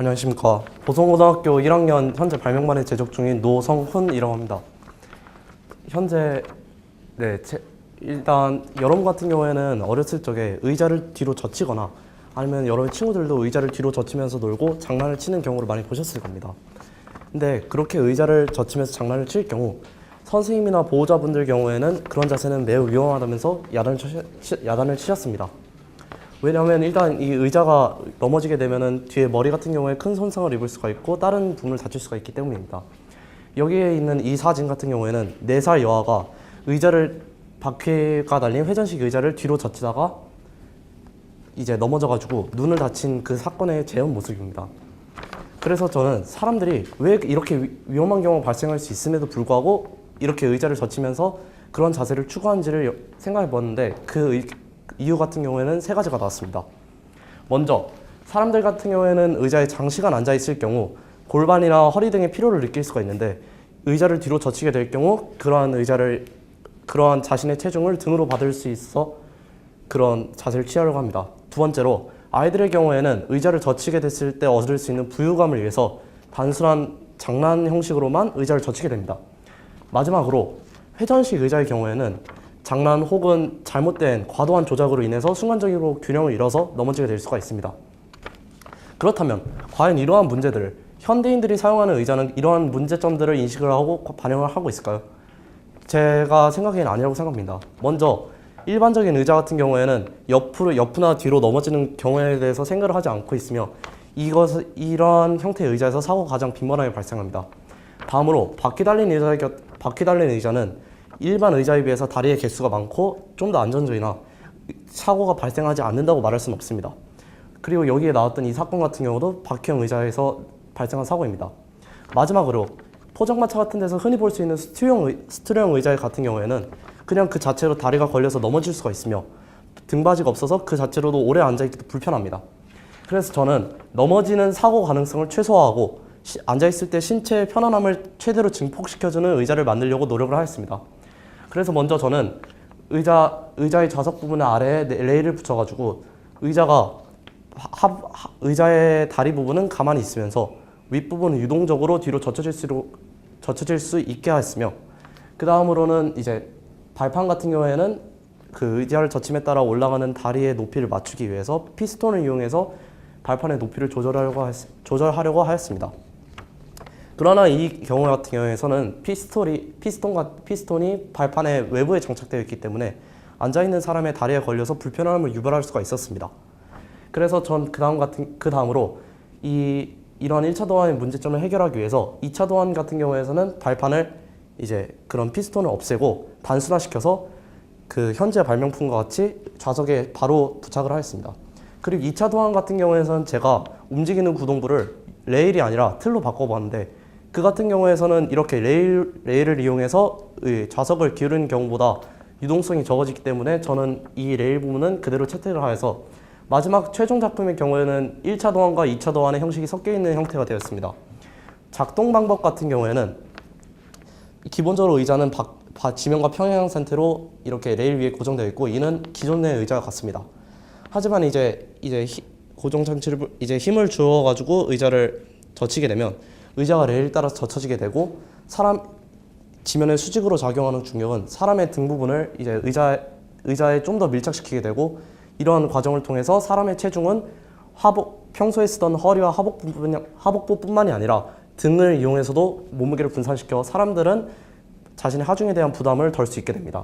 안녕하십니까. 보성고등학교 1학년 현재 발명반에 재적 중인 노성훈이라고 합니다. 현재 일단 여러분 같은 경우에는 어렸을 적에 의자를 뒤로 젖히거나 아니면 여러분 친구들도 의자를 뒤로 젖히면서 놀고 장난을 치는 경우를 많이 보셨을 겁니다. 근데 그렇게 의자를 젖히면서 장난을 칠 경우 선생님이나 보호자분들 경우에는 그런 자세는 매우 위험하다면서 야단을 치셨습니다. 왜냐하면 일단 이 의자가 넘어지게 되면은 뒤에 머리 같은 경우에 큰 손상을 입을 수가 있고 다른 부분을 다칠 수가 있기 때문입니다. 여기에 있는 이 사진 같은 경우에는 4살 여아가 의자를 바퀴가 달린 회전식 의자를 뒤로 젖히다가 이제 넘어져가지고 눈을 다친 그 사건의 재현 모습입니다. 그래서 저는 사람들이 왜 이렇게 위험한 경우가 발생할 수 있음에도 불구하고 이렇게 의자를 젖히면서 그런 자세를 추구하는지를 생각해 보았는데 그 이유 같은 경우에는 3가지가 나왔습니다. 먼저 사람들 같은 경우에는 의자에 장시간 앉아 있을 경우 골반이나 허리 등의 피로를 느낄 수가 있는데 의자를 뒤로 젖히게 될 경우 그러한 자신의 체중을 등으로 받을 수 있어 그런 자세를 취하려고 합니다. 두 번째로 아이들의 경우에는 의자를 젖히게 됐을 때 얻을 수 있는 부유감을 위해서 단순한 장난 형식으로만 의자를 젖히게 됩니다. 마지막으로 회전식 의자의 경우에는 장난 혹은 잘못된 과도한 조작으로 인해서 순간적으로 균형을 잃어서 넘어지게 될 수가 있습니다. 그렇다면 과연 이러한 문제들을 현대인들이 사용하는 의자는 이러한 문제점들을 인식을 하고 반영을 하고 있을까요? 제가 생각에는 아니라고 생각합니다. 먼저 일반적인 의자 같은 경우에는 옆이나 뒤로 넘어지는 경우에 대해서 생각을 하지 않고 있으며 이러한 형태의 의자에서 사고가 가장 빈번하게 발생합니다. 다음으로 바퀴 달린 의자는 일반 의자에 비해서 다리의 개수가 많고 좀 더 안전적이나 사고가 발생하지 않는다고 말할 수는 없습니다. 그리고 여기에 나왔던 이 사건 같은 경우도 바퀴형 의자에서 발생한 사고입니다. 마지막으로 포장마차 같은 데서 흔히 볼 수 있는 스튜디오형 의자 같은 경우에는 그냥 그 자체로 다리가 걸려서 넘어질 수가 있으며 등받이가 없어서 그 자체로도 오래 앉아있기도 불편합니다. 그래서 저는 넘어지는 사고 가능성을 최소화하고 앉아있을 때 신체의 편안함을 최대로 증폭시켜주는 의자를 만들려고 노력을 하였습니다. 그래서 먼저 저는 의자의 좌석 부분 아래에 레일을 붙여가지고 의자의 다리 부분은 가만히 있으면서 윗부분은 유동적으로 뒤로 젖혀질 수 있게 하였으며 그 다음으로는 이제 발판 같은 경우에는 그 의자를 젖힘에 따라 올라가는 다리의 높이를 맞추기 위해서 피스톤을 이용해서 발판의 높이를 조절하려고 하였습니다. 그러나 이 경우 같은 경우에서는 피스톤이 발판의 외부에 장착되어 있기 때문에 앉아있는 사람의 다리에 걸려서 불편함을 유발할 수가 있었습니다. 그래서 전 그 다음으로 이러한 1차 도안의 문제점을 해결하기 위해서 2차 도안 같은 경우에서는 발판을 이제 그런 피스톤을 없애고 단순화시켜서 그 현재 발명품과 같이 좌석에 바로 부착을 하였습니다. 그리고 2차 도안 같은 경우에서는 제가 움직이는 구동부를 레일이 아니라 틀로 바꿔봤는데 그 같은 경우에서는 이렇게 레일을 이용해서 좌석을 기울이는 경우보다 유동성이 적어지기 때문에 저는 이 레일 부분은 그대로 채택을 하여서 마지막 최종 작품의 경우에는 1차 도안과 2차 도안의 형식이 섞여 있는 형태가 되었습니다. 작동 방법 같은 경우에는 기본적으로 의자는 지면과 평행 상태로 이렇게 레일 위에 고정되어 있고 이는 기존의 의자와 같습니다. 하지만 이제 고정 장치를 힘을 주어 가지고 의자를 젖히게 되면 의자가 레일 따라서 젖혀지게 되고 지면에 수직으로 작용하는 중력은 사람의 등 부분을 이제 의자에 좀 더 밀착시키게 되고 이러한 과정을 통해서 사람의 체중은 평소에 쓰던 허리와 하복부뿐만이 아니라 등을 이용해서도 몸무게를 분산시켜 사람들은 자신의 하중에 대한 부담을 덜 수 있게 됩니다.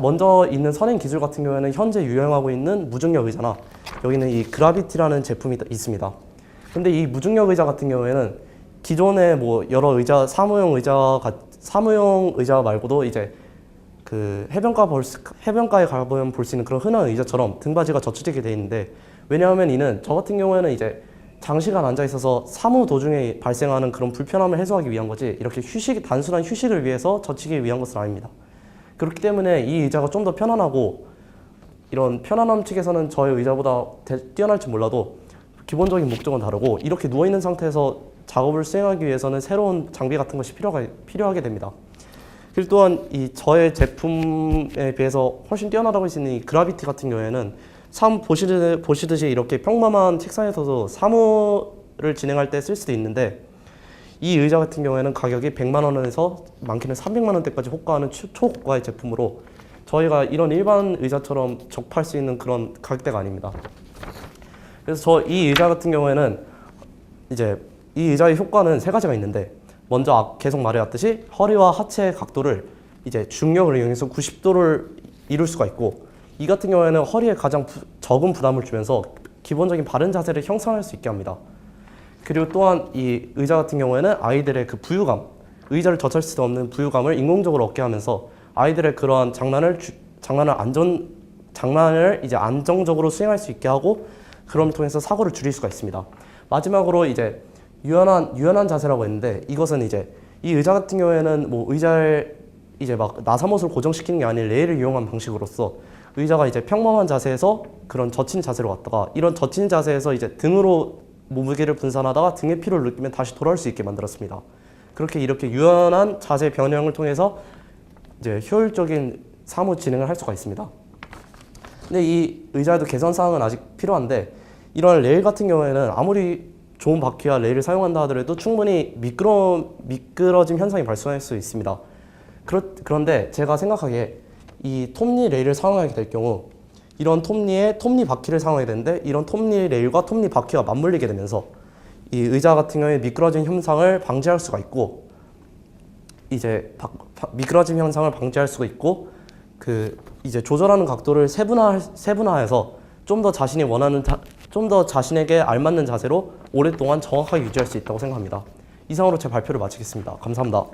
먼저 있는 선행 기술 같은 경우에는 현재 유행하고 있는 무중력 의자나 여기는 이 그라비티라는 제품이 있습니다. 근데 이 무중력 의자 같은 경우에는 기존의 여러 의자, 사무용 의자 말고도 이제 그 해변가에 가보면 볼 수 있는 그런 흔한 의자처럼 등받이가 젖혀지게 되어 있는데 왜냐하면 이는 저 같은 경우에는 이제 장시간 앉아 있어서 사무 도중에 발생하는 그런 불편함을 해소하기 위한 거지 이렇게 단순한 휴식을 위해서 젖히기 위한 것은 아닙니다. 그렇기 때문에 이 의자가 좀 더 편안하고 이런 편안함 측에서는 저의 의자보다 뛰어날지 몰라도 기본적인 목적은 다르고 이렇게 누워있는 상태에서 작업을 수행하기 위해서는 새로운 장비 같은 것이 필요하게 됩니다. 그리고 또한 저의 제품에 비해서 훨씬 뛰어나다고 할 수 있는 이 그라비티 같은 경우에는 보시듯이 이렇게 평범한 책상에서도 작업을 진행할 때 쓸 수도 있는데 이 의자 같은 경우에는 가격이 100만 원에서 많게는 300만 원대까지 호가하는 초호가의 제품으로 저희가 이런 일반 의자처럼 접할 수 있는 그런 가격대가 아닙니다. 그래서 저 이 의자 같은 경우에는 이제 이 의자의 효과는 세 가지가 있는데 먼저 계속 말해왔듯이 허리와 하체의 각도를 이제 중력을 이용해서 90도를 이룰 수가 있고 이 같은 경우에는 허리에 가장 적은 부담을 주면서 기본적인 바른 자세를 형성할 수 있게 합니다. 그리고 또한 이 의자 같은 경우에는 아이들의 그 부유감, 의자를 젖힐 수 없는 부유감을 인공적으로 얻게 하면서 아이들의 그러한 장난을 이제 안정적으로 수행할 수 있게 하고 그럼 통해서 사고를 줄일 수가 있습니다. 마지막으로 이제 유연한 자세라고 했는데 이것은 이제 이 의자 같은 경우에는 뭐 의자를 이제 막 나사못을 고정시키는 게 아닌 레일을 이용한 방식으로서 의자가 이제 평범한 자세에서 그런 젖힌 자세로 갔다가 이런 젖힌 자세에서 이제 등으로 무게를 분산하다가 등의 피로를 느끼면 다시 돌아올 수 있게 만들었습니다. 그렇게 이렇게 유연한 자세 변형을 통해서 이제 효율적인 사무 진행을 할 수가 있습니다. 근데 이 의자에도 개선 사항은 아직 필요한데 이런 레일 같은 경우에는 아무리 좋은 바퀴와 레일을 사용한다 하더라도 충분히 미끄러짐 현상이 발생할 수 있습니다. 그런데 제가 생각하기에 이 톱니 레일을 사용하게 될 경우 이런 톱니에 톱니 바퀴를 사용하게 되는데 이런 톱니 레일과 톱니 바퀴가 맞물리게 되면서 이 의자 같은 경우에 미끄러진 현상을 방지할 수가 있고 이제 미끄러짐 현상을 방지할 수가 있고 그 이제 조절하는 각도를 세분화해서 좀 더 자신에게 알맞는 자세로 오랫동안 정확하게 유지할 수 있다고 생각합니다. 이상으로 제 발표를 마치겠습니다. 감사합니다.